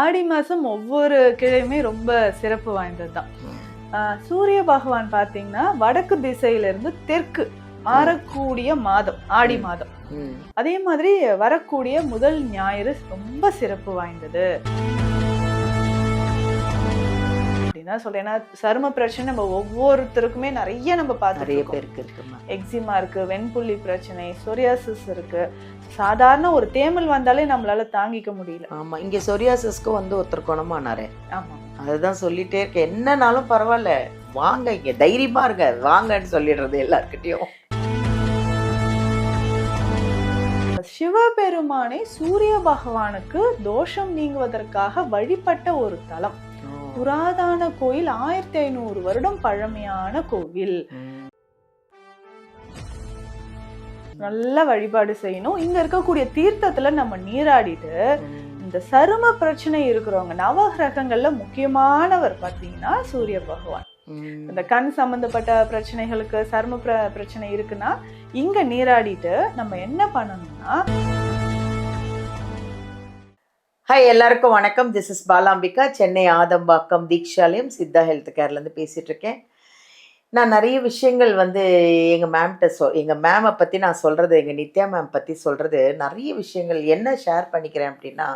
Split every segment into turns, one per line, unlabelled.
ஆடி மாசம் ஒவ்வொரு கிழமையுமே ரொம்ப சிறப்பு வாய்ந்தது தான். சூரிய பகவான் பார்த்தீங்கன்னா வடக்கு திசையில இருந்து தெற்கு மாறக்கூடிய மாதம் ஆடி மாதம். அதே மாதிரி வரக்கூடிய முதல் ஞாயிறு ரொம்ப சிறப்பு வாய்ந்தது அப்படின்னு சொல்றேன். ஏன்னா சரும பிரச்சனை நம்ம ஒவ்வொருத்தருக்குமே நிறைய நம்ம பார்த்துருக்கோம். எக்ஸிமா இருக்கு, வெண்புள்ளி பிரச்சனை, சொரியாசிஸ் இருக்கு. சாதாரண ஒரு தேமல் வந்தாலே நம்மளால தாங்கிக்க முடியல.
ஆமா, இங்க சொரியாசிஸ்க்கு ஒருத்தர் குணமானாரு.
ஆமா,
அதுதான் சொல்லிட்டே இருக்கேன், என்னன்னாலும் பரவாயில்ல வாங்க, இங்க தைரியமா இருங்க வாங்கன்னு சொல்லிடுறது எல்லார்கிட்டயும்.
சிவபெருமானை சூரிய பகவானுக்கு தோஷம் நீங்குவதற்காக வழிபட்ட ஒரு தலம். புராதன கோயில், 1500 வருடம் பழமையான கோவில். நல்ல வழிபாடு செய்யணும். இங்க இருக்கக்கூடிய தீர்த்தத்துல நம்ம நீராடிட்டு இந்த சரும பிரச்சனை இருக்கிறவங்க, நவகிரகங்கள்ல முக்கியமானவர் பாத்தீங்கன்னா சூரிய பகவான். இந்த கண் சம்பந்தப்பட்ட பிரச்சனைகளுக்கு, சரும பிரச்சனை இருக்குன்னா இங்க நீராடிட்டு நம்ம என்ன பண்ணணும்னா,
ஹாய் எல்லாருக்கும் வணக்கம். This is Balambika, Chennai Adambakkam Deekshalayam Siddha health கேர்லேருந்து பேசிகிட்டு இருக்கேன். நான் நிறைய விஷயங்கள் எங்கள் மேம்கிட்ட எங்கள் மேமை பற்றி நான் சொல்கிறது, எங்கள் நித்யா மேம் பற்றி சொல்கிறது, நிறைய விஷயங்கள் என்ன ஷேர் பண்ணிக்கிறேன் அப்படின்னா,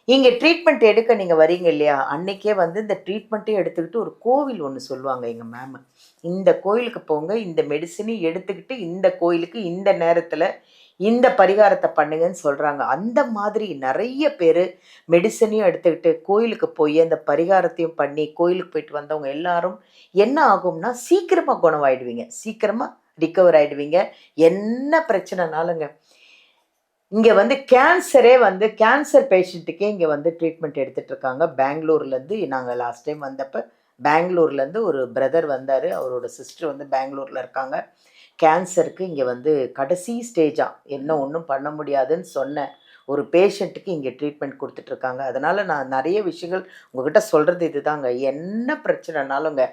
இங்கே ட்ரீட்மெண்ட் எடுக்க நீங்கள் வரீங்க இல்லையா, அன்றைக்கே இந்த ட்ரீட்மெண்ட்டே எடுத்துக்கிட்டு ஒரு கோவில் ஒன்று சொல்லுவாங்க எங்கள் மேமு. இந்த கோயிலுக்கு போங்க, இந்த மெடிசனையும் எடுத்துக்கிட்டு இந்த கோயிலுக்கு இந்த நேரத்தில் இந்த பரிகாரத்தை பண்ணுங்கன்னு சொல்கிறாங்க. அந்த மாதிரி நிறைய பேர் மெடிசனையும் எடுத்துக்கிட்டு கோயிலுக்கு போய் அந்த பரிகாரத்தையும் பண்ணி கோயிலுக்கு போயிட்டு வந்தவங்க எல்லாரும் என்ன ஆகும்னா சீக்கிரமாக குணமாயிடுவீங்க, சீக்கிரமாக ரிக்கவர் ஆகிடுவீங்க. என்ன பிரச்சனைனாலுங்க இங்கே கேன்சரே கேன்சர் பேஷண்ட்டுக்கே இங்கே ட்ரீட்மெண்ட் எடுத்துகிட்டு இருக்காங்க. பெங்களூர்லேருந்து நாங்கள் லாஸ்ட் டைம் வந்தப்போ பெங்களூர்லேருந்து ஒரு பிரதர் வந்தார், அவரோட சிஸ்டர் பெங்களூரில் இருக்காங்க. கேன்சருக்கு இங்கே கடைசி ஸ்டேஜாக என்ன ஒன்றும் பண்ண முடியாதுன்னு சொன்ன ஒரு பேஷண்ட்டுக்கு இங்கே ட்ரீட்மெண்ட் கொடுத்துட்ருக்காங்க. அதனால் நான் நிறைய விஷயங்கள் உங்கள்கிட்ட சொல்கிறது இதுதாங்க. என்ன பிரச்சனைனாலுங்க,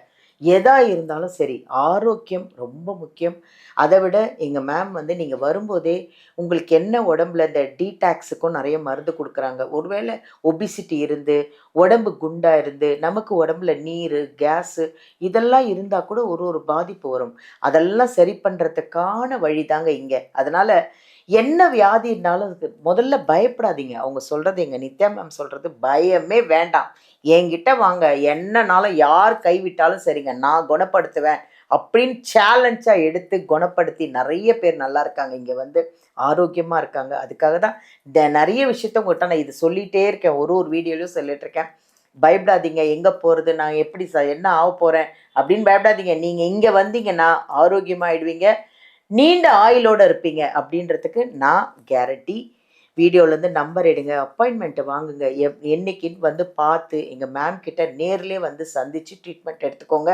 எதாக இருந்தாலும் சரி, ஆரோக்கியம் ரொம்ப முக்கியம். அதை விட எங்கள் மேம் நீங்கள் வரும்போதே உங்களுக்கு என்ன உடம்புல இந்த டீடாக்ஸுக்கும் நிறைய மருந்து கொடுக்குறாங்க. ஒருவேளை ஒபிசிட்டி இருந்து உடம்பு குண்டாக இருந்து நமக்கு உடம்புல நீர், கேஸு இதெல்லாம் இருந்தால் கூட ஒரு பாதிப்பு வரும். அதெல்லாம் சரி பண்ணுறதுக்கான வழி தாங்க இங்கே. அதனால் என்ன வியாதி இருந்தாலும் முதல்ல பயப்படாதீங்க. அவங்க சொல்கிறது, எங்கள் நித்யா மேம் சொல்கிறது, பயமே வேண்டாம், என்கிட்ட வாங்க, என்னன்னாலும் யார் கைவிட்டாலும் சரிங்க, நான் குணப்படுத்துவேன் அப்படின்னு சேலஞ்சாக எடுத்து குணப்படுத்தி நிறைய பேர் நல்லா இருக்காங்க, இங்கே ஆரோக்கியமாக இருக்காங்க. அதுக்காக தான் நிறைய விஷயத்த உங்கள்கிட்ட நான் இது சொல்லிகிட்டே இருக்கேன், ஒரு வீடியோலையும் சொல்லிட்டு இருக்கேன். பயப்படாதீங்க, எங்கே போகிறது, நான் எப்படி என்ன ஆக போகிறேன் அப்படின்னு பயப்படாதீங்க. நீங்கள் இங்கே வந்தீங்கன்னா ஆரோக்கியமாகிடுவீங்க, நீண்ட ஆயுளோடு இருப்பீங்க அப்படின்றதுக்கு நான் கேரண்டி. வீடியோலேருந்து நம்பர் எடுங்க, அப்பாயின்மெண்ட்டை வாங்குங்க, என்னைக்குன்னு பார்த்து எங்கள் மேம் கிட்ட நேர்லேயே சந்தித்து ட்ரீட்மெண்ட் எடுத்துக்கோங்க,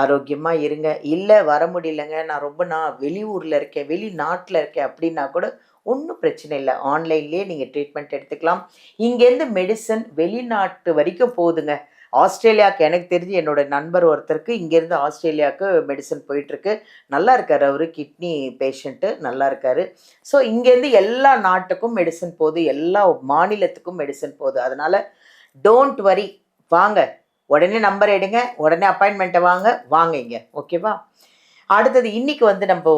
ஆரோக்கியமாக இருங்க. இல்லை வர முடியலைங்க, நான் வெளியூரில் இருக்கேன், வெளிநாட்டில் இருக்கேன் அப்படின்னா கூட ஒன்றும் பிரச்சனை இல்லை, ஆன்லைன்லேயே நீங்கள் ட்ரீட்மெண்ட் எடுத்துக்கலாம். இங்கேருந்து மெடிசன் வெளிநாட்டு வரைக்கும் போகுதுங்க. ஆஸ்திரேலியாவுக்கு எனக்கு தெரிஞ்சு என்னோடய நண்பர் ஒருத்தருக்கு இங்கேருந்து ஆஸ்திரேலியாவுக்கு மெடிசன் போயிட்டுருக்கு, நல்லா இருக்கார், அவர் கிட்னி பேஷண்ட்டு, நல்லா இருக்கார். ஸோ இங்கேருந்து எல்லா நாட்டுக்கும் மெடிசன் போகுது, எல்லா மாநிலத்துக்கும் மெடிசன் போகுது. அதனால் டோன்ட் வரி, வாங்க, உடனே நம்பர் எடுங்க, உடனே அப்பாயின்மெண்ட்டை வாங்க இங்கே, ஓகேவா? அடுத்தது இன்றைக்கி நம்ம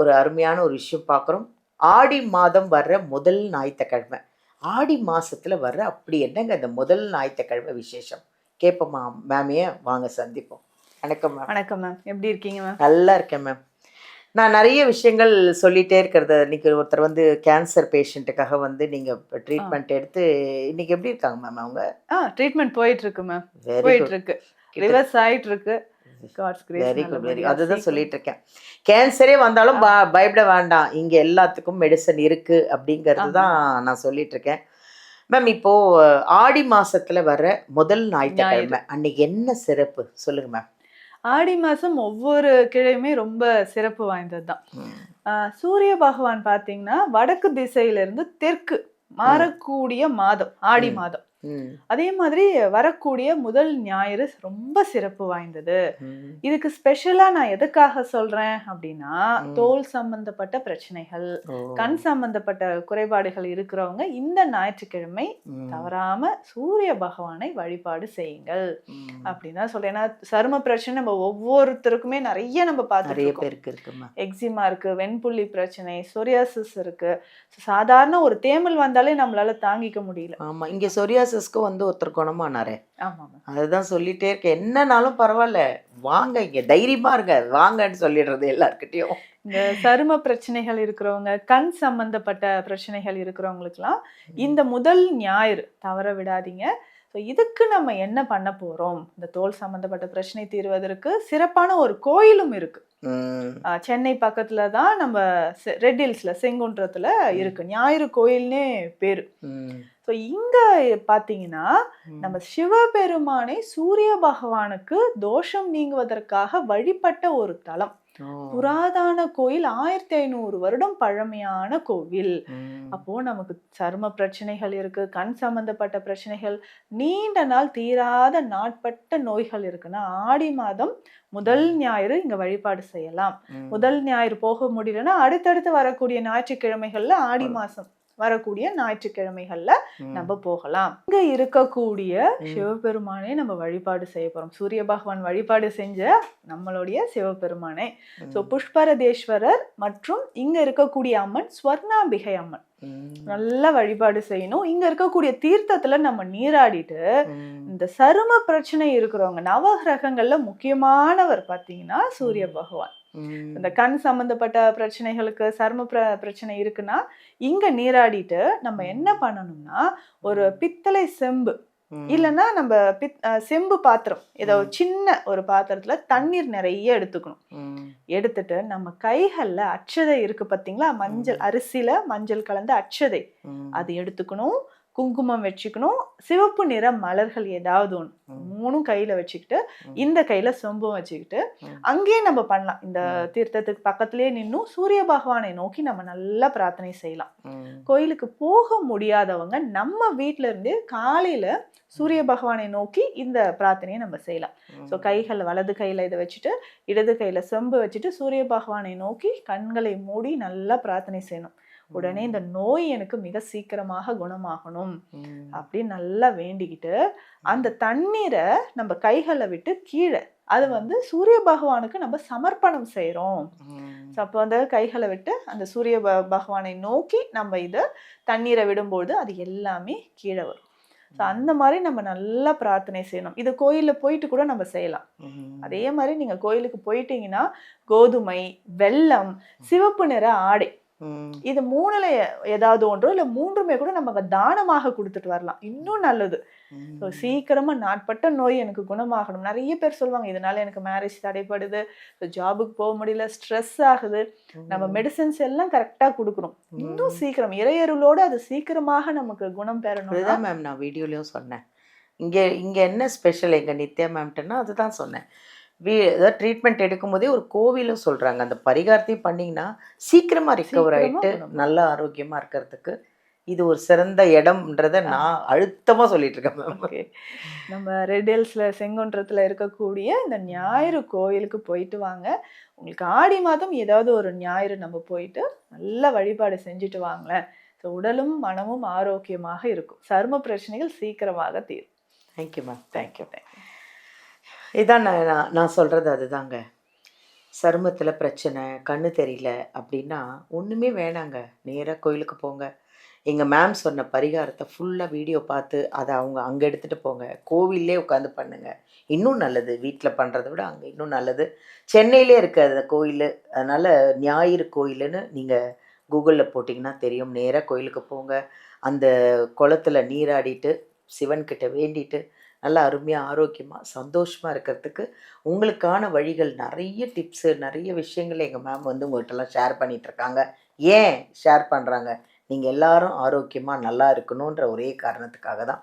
ஒரு அருமையான ஒரு விஷயம் பார்க்குறோம். ஆடி மாதம் வர்ற முதல் ஞாயிற்றுக்கிழமை, ஆடி மாதத்தில் வர்ற அப்படி என்னங்க இந்த முதல் ஞாயிற்றுக்கிழமை விசேஷம் கேட்போமா மேமையே? வாங்க சந்திப்போம். வணக்கம் மேம்.
வணக்கம் மேம், எப்படி இருக்கீங்க மேம்?
நல்லா இருக்கேன் மேம். நான் நிறைய விஷயங்கள் சொல்லிகிட்டே இருக்கிறது. இன்றைக்கி ஒருத்தர் கேன்சர் பேஷண்ட்டுக்காக நீங்கள் ட்ரீட்மெண்ட் எடுத்து இன்றைக்கி எப்படி இருக்காங்க மேம் அவங்க?
ட்ரீட்மெண்ட் போயிட்டுருக்கு மேம், போயிட்டுருக்கு, ரிவர்ஸ் ஆகிட்டுருக்கு.
Very good, very. அதுதான் சொல்லிட்டு இருக்கேன், கேன்சரே வந்தாலும் பயப்பட வேண்டாம், இங்கே எல்லாத்துக்கும் மெடிசன் இருக்குது அப்படிங்கிறது தான் நான் சொல்லிட்டு இருக்கேன். மேம், இப்போது ஆடி மாதத்தில் வர முதல் ஞாயிற்றுக்கிழமை அன்னைக்கு என்ன சிறப்பு சொல்லுங்க மேம்?
ஆடி மாதம் ஒவ்வொரு கிழமையுமே ரொம்ப சிறப்பு வாய்ந்தது தான். சூரிய பகவான் பார்த்தீங்கன்னா வடக்கு திசையிலிருந்து தெற்கு மாறக்கூடிய மாதம் ஆடி மாதம். அதே மாதிரி வரக்கூடிய முதல் ஞாயிறு ரொம்ப சிறப்பு வாய்ந்தது. இதுக்கு ஸ்பெஷலா நான் எதுக்காக சொல்றேன் அப்படின்னா, தோல் சம்பந்தப்பட்ட பிரச்சனைகள், கண் சம்பந்தப்பட்ட குறைபாடுகள் இருக்கிறவங்க இந்த ஞாயிற்றுக்கிழமை தவறாம சூரிய பகவானை வழிபாடு செய்யுங்கள் அப்படின்னு தான் சொல்றேன். ஏன்னா சரும பிரச்சனை நம்ம ஒவ்வொருத்தருக்குமே நிறைய நம்ம பார்த்துருக்கோம். எக்ஸிமா இருக்கு, வெண்புள்ளி பிரச்சனை, சொரியாசிஸ் இருக்கு. சாதாரண ஒரு தேமல் வந்தாலே நம்மளால தாங்கிக்க முடியல.
ஆமா, இங்க சொரியாசிஸ்க்கு வந்து ஒருத்தர் குணமானாரே. அதுதான் சொல்லிட்டே இருக்கேன், என்னன்னாலும் பரவாயில்ல வாங்க, இங்க தைரியமா இருங்க வாங்கன்னு சொல்லிடுறது எல்லார்கிட்டயும்.
இந்த சரும பிரச்சனைகள் இருக்கிறவங்க, கண் சம்பந்தப்பட்ட பிரச்சனைகள் இருக்கிறவங்களுக்குலாம் இந்த முதல் ஞாயிறு தவற விடாதீங்க. ஸோ இதுக்கு நம்ம என்ன பண்ண போறோம், இந்த தோல் சம்பந்தப்பட்ட பிரச்சனை தீர்வதற்கு சிறப்பான ஒரு கோயிலும் இருக்கு. சென்னை பக்கத்துல தான் நம்ம ரெட் ஹில்ஸ்ல செங்குன்றத்துல இருக்கு, ஞாயிறு கோயில்னே பேரு. ஸோ இங்க பாத்தீங்கன்னா நம்ம சிவபெருமானை சூரிய பகவானுக்கு தோஷம் நீங்குவதற்காக வழிபட்ட ஒரு தலம். புராதன கோயில், 1500 வருடம் பழமையான கோவில். அப்போ நமக்கு சரும பிரச்சனைகள் இருக்கு, கண் சம்பந்தப்பட்ட பிரச்சனைகள், நீண்ட நாள் தீராத நாட்பட்ட நோய்கள் இருக்குன்னா ஆடி மாதம் முதல் ஞாயிறு இங்க வழிபாடு செய்யலாம். முதல் ஞாயிறு போக முடியலன்னா அடுத்தடுத்து வரக்கூடிய ஞாயிற்றுக்கிழமைகள்ல, ஆடி மாசம் வரக்கூடிய ஞாயிற்றுக்கிழமைகள்ல நம்ம போகலாம். இங்க இருக்கக்கூடிய சிவபெருமானே நம்ம வழிபாடு செய்ய போறோம். சூரிய பகவான் வழிபாடு செஞ்ச நம்மளுடைய சிவபெருமானே. சோ புஷ்பரதேஸ்வரர் மற்றும் இங்க இருக்கக்கூடிய அம்மன் ஸ்வர்ணாம்பிகை அம்மன் நல்லா வழிபாடு செய்யணும். இங்க இருக்கக்கூடிய தீர்த்தத்துல நம்ம நீராடிட்டு, இந்த சரும பிரச்சனை இருக்கிறவங்க, நவகிரகங்கள்ல முக்கியமானவர் பாத்தீங்கன்னா சூரிய பகவான். இந்த கண் சம்பந்தப்பட்ட பிரச்சனைகளுக்கு, சரும பிரச்சனை இருக்குன்னா இங்க நீராடிட்டு நம்ம என்ன பண்ணணும்னா, ஒரு பித்தளை செம்பு இல்லைன்னா நம்ம செம்பு பாத்திரம், ஏதோ சின்ன ஒரு பாத்திரத்துல தண்ணீர் நிறைய எடுத்துக்கணும். எடுத்துட்டு நம்ம கைகள்ல அட்சதை இருக்கு பாத்தீங்களா, மஞ்சள் அரிசியில மஞ்சள் கலந்த அட்சதை, அது எடுத்துக்கணும். குங்குமம் வச்சுக்கணும், சிவப்பு நிற மலர்கள் ஏதாவது ஒன்று, மூணும் கையில வச்சுக்கிட்டு, இந்த கையில சொம்பும் வச்சுக்கிட்டு அங்கேயே நம்ம பண்ணலாம். இந்த தீர்த்தத்துக்கு பக்கத்திலேயே நின்னும் சூரிய பகவானை நோக்கி நம்ம நல்லா பிரார்த்தனை செய்யலாம். கோயிலுக்கு போக முடியாதவங்க நம்ம வீட்டுல இருந்து காலையில சூரிய பகவானை நோக்கி இந்த பிரார்த்தனையை நம்ம செய்யலாம். ஸோ கைகள் வலது கையில இதை வச்சுட்டு, இடது கையில செம்பு வச்சுட்டு சூரிய பகவானை நோக்கி கண்களை மூடி நல்லா பிரார்த்தனை செய்யணும். உடனே இந்த நோய் எனக்கு மிக சீக்கிரமாக குணமாகணும் அப்படின்னு நல்லா வேண்டிக்கிட்டு, அந்த தண்ணீரை நம்ம கைகளை விட்டு கீழே, அது வந்து சூரிய பகவானுக்கு நம்ம சமர்ப்பணம் செய்யறோம். அப்போ அந்த கைகளை விட்டு அந்த சூரிய பகவானை நோக்கி நம்ம இதை தண்ணீரை விடும்போது அது எல்லாமே கீழே வரும். ஸோ அந்த மாதிரி நம்ம நல்லா பிரார்த்தனை செய்யணும். இது கோயிலில் போயிட்டு கூட நம்ம செய்யலாம். அதே மாதிரி நீங்க கோயிலுக்கு போயிட்டீங்கன்னா கோதுமை, வெல்லம், சிவப்பு நிற ஆடை, இது மூணுல ஏதாவது ஒன்றோ இல்ல மூன்றுமே கூட நம்ம தானமாக கொடுத்துட்டு வரலாம், இன்னும் நல்லது. சீக்கிரமா நாட்பட்ட நோய் எனக்கு குணமாகணும். நிறைய பேர் சொல்லுவாங்க, இதனால எனக்கு மேரேஜ் தடைப்படுது, ஜாபுக்கு போக முடியல, ஸ்ட்ரெஸ் ஆகுது. நம்ம மெடிசன்ஸ் எல்லாம் கரெக்டா கொடுக்குறோம், இன்னும் சீக்கிரம் இறையருளோட அது சீக்கிரமாக நமக்கு குணம் பெறணும்.
அதுதான் மேம் நான் வீடியோலயும் சொன்னேன். இங்க என்ன ஸ்பெஷல் எங்க நித்யா மேம்ட்டன்னா அதுதான் சொன்னேன். ஏதாவது ட்ரீட்மெண்ட் எடுக்கும் போதே ஒரு கோவிலும் சொல்றாங்க, அந்த பரிகாரத்தையும் பண்ணிங்கன்னா சீக்கிரமா ரிகவர் ஆயிட்டு நல்ல ஆரோக்கியமா இருக்கிறதுக்கு இது ஒரு சிறந்த இடம்ன்றத நான் அழுத்தமா சொல்லிட்டு இருக்கேன்.
நம்ம ரெட் ஹில்ஸ்ல செங்குன்றத்துல இருக்கக்கூடிய இந்த ஞாயிறு கோயிலுக்கு போயிட்டு வாங்க. உங்களுக்கு ஆடி மாதம் ஏதாவது ஒரு ஞாயிறு நம்ம போயிட்டு நல்ல வழிபாடு செஞ்சுட்டு வாங்களேன். உடலும் மனமும் ஆரோக்கியமாக இருக்கும், சரும பிரச்சனைகள் சீக்கிரமாக தீரும்.
Thank you ma'am, thank you. இதான் நான் சொல்கிறது அதுதாங்க. சருமத்தில் பிரச்சனை, கண்ணு தெரியல அப்படின்னா ஒன்றுமே வேணாங்க, நேராக கோயிலுக்கு போங்க. எங்கள் மேம் சொன்ன பரிகாரத்தை ஃபுல்லாக வீடியோ பார்த்து அதை அவங்க அங்கே எடுத்துகிட்டு போங்க, கோவிலே உட்காந்து பண்ணுங்கள், இன்னும் நல்லது. வீட்டில் பண்ணுறத விட அங்கே இன்னும் நல்லது. சென்னையிலே இருக்குது அந்த கோயில், அதனால் ஞாயிறு கோயிலுன்னு நீங்கள் கூகுளில் போட்டிங்கன்னா தெரியும். நேராக கோயிலுக்கு போங்க, அந்த குளத்தில் நீராடிட்டு சிவன்கிட்ட வேண்டிட்டு நல்லா அருமையாக ஆரோக்கியமாக சந்தோஷமாக இருக்கிறதுக்கு உங்களுக்கான வழிகள், நிறைய டிப்ஸு, நிறைய விஷயங்கள் எங்கள் மேம் வந்து உங்கள்கிட்டலாம் ஷேர் பண்ணிகிட்ருக்காங்க. ஏன் ஷேர் பண்ணுறாங்க? நீங்கள் எல்லாரும் ஆரோக்கியமாக நல்லா இருக்கணுன்ற ஒரே காரணத்துக்காக தான்.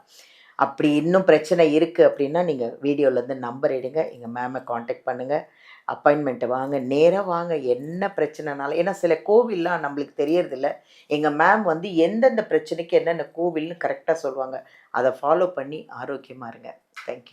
அப்படி இன்னும் பிரச்சனை இருக்குது அப்படின்னா நீங்கள் வீடியோலேருந்து நம்பர் எடுங்க, எங்கள் மேமை காண்டாக்ட் பண்ணுங்கள், அப்பாயின்மெண்ட்டை வாங்க, நேராக வாங்க, என்ன பிரச்சனைனாலும். ஏன்னா சில கோவில்லாம் நம்மளுக்கு தெரியறதில்ல. எங்கள் மேம் வந்து எந்தெந்த பிரச்சனைக்கு என்னென்ன கோவில்னு கரெக்டாக சொல்லுவாங்க. அதை ஃபாலோ பண்ணி ஆரோக்கியமாக இருங்க. தேங்க்யூ.